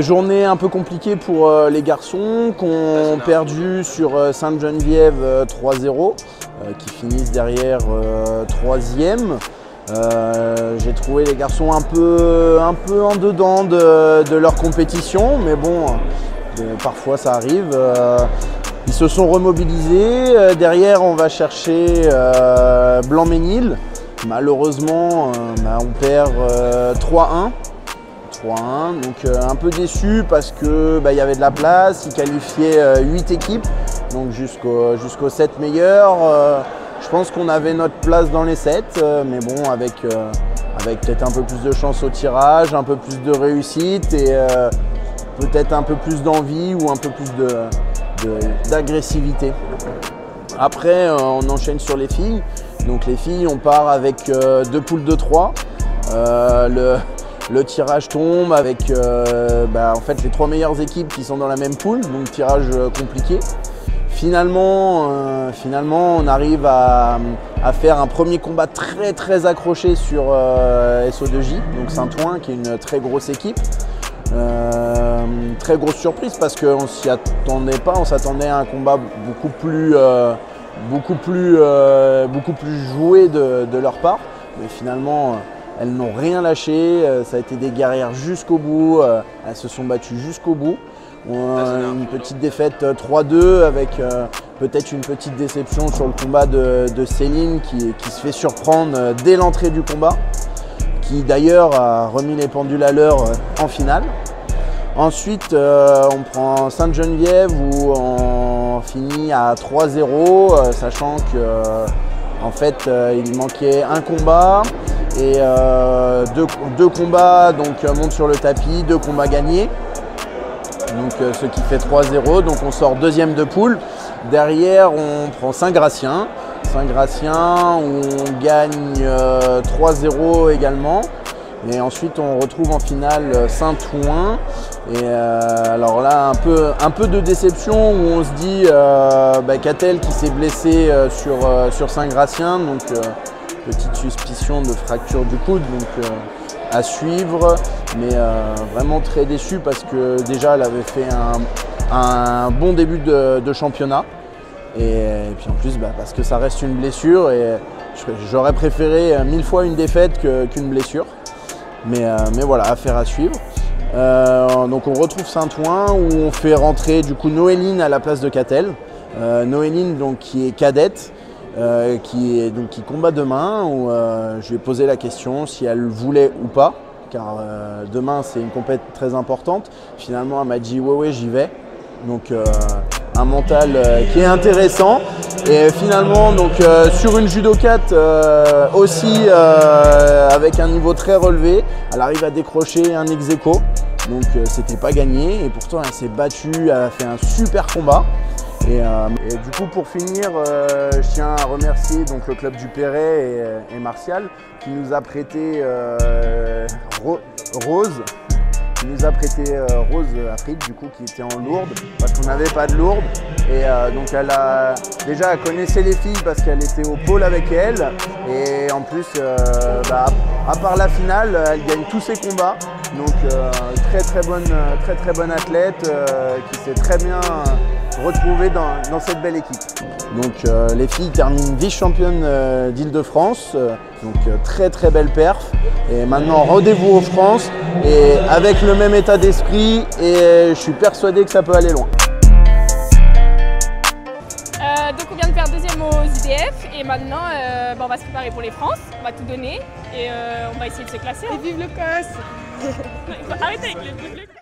Journée un peu compliquée pour les garçons qui ont perdu sur Sainte-Geneviève 3-0, qui finissent derrière 3e. J'ai trouvé les garçons un peu en dedans de leur compétition, mais bon, parfois ça arrive. Ils se sont remobilisés. Derrière, on va chercher Blanc-Ménil. Malheureusement, on perd 3-1. Donc un peu déçu parce que y avait de la place, ils qualifiaient 8 équipes, donc jusqu'aux 7 meilleurs. Je pense qu'on avait notre place dans les 7, mais bon, avec peut-être un peu plus de chance au tirage, un peu plus de réussite et peut-être un peu plus d'envie ou un peu plus d'agressivité. Après, on enchaîne sur les filles. Donc les filles, on part avec 2 poules de 3. Le tirage tombe avec en fait les 3 meilleures équipes qui sont dans la même poule, donc tirage compliqué. Finalement, on arrive à faire un premier combat très accroché sur SO2J, donc Saint-Ouen, qui est une très grosse équipe. Très grosse surprise parce qu'on s'y attendait pas, on s'attendait à un combat beaucoup plus joué de leur part, mais finalement elles n'ont rien lâché, ça a été des guerrières jusqu'au bout, elles se sont battues jusqu'au bout. Une petite défaite 3-2 avec peut-être une petite déception sur le combat de Céline qui se fait surprendre dès l'entrée du combat, qui d'ailleurs a remis les pendules à l'heure en finale. Ensuite, on prend Sainte-Geneviève où on finit à 3-0, sachant que en fait, il manquait un combat et deux combats montent sur le tapis, 2 combats gagnés. Donc, ce qui fait 3-0, donc on sort 2e de poule. Derrière, on prend Saint-Gratien. Saint-Gratien où on gagne 3-0 également. Et ensuite, on retrouve en finale Saint-Ouen. Et alors là, un peu de déception où on se dit Catel qui s'est blessé sur Saint-Gratien. Donc, petite suspicion de fracture du coude. Donc, à suivre. Mais vraiment très déçu parce que déjà, elle avait fait un bon début de championnat. Et puis en plus, parce que ça reste une blessure. Et j'aurais préféré 1000 fois une défaite qu'une blessure. Mais voilà, affaire à suivre. Donc on retrouve Saint-Ouen où on fait rentrer du coup Noéline à la place de Catel. Noéline donc, qui est cadette, qui combat demain. Où, je lui ai posé la question si elle voulait ou pas, car demain c'est une compétition très importante. Finalement elle m'a dit ouais j'y vais. Donc un mental qui est intéressant. Et finalement, donc, sur une judokate aussi avec un niveau très relevé, elle arrive à décrocher un ex-aequo. Donc c'était pas gagné et pourtant elle s'est battue, elle a fait un super combat. Et du coup pour finir, je tiens à remercier donc, le club du Perret et Martial qui nous a prêté Rose. Il nous a prêté Rose Afrique, du coup, qui était en lourde, parce qu'on n'avait pas de lourde. Et donc, elle connaissait les filles parce qu'elle était au pôle avec elle. Et en plus, à part la finale, elle gagne tous ses combats. Donc, très bonne athlète qui s'est très bien retrouvée dans cette belle équipe. Donc, les filles terminent vice-championnes d'Île-de-France. Donc, très belle perf. Et maintenant, rendez-vous aux France. Et avec le même état d'esprit, et je suis persuadé que ça peut aller loin. Donc on vient de faire 2e aux IDF et maintenant on va se préparer pour les France, on va tout donner et on va essayer de se classer. Et vive le COS. Arrêtez avec les vive le COS.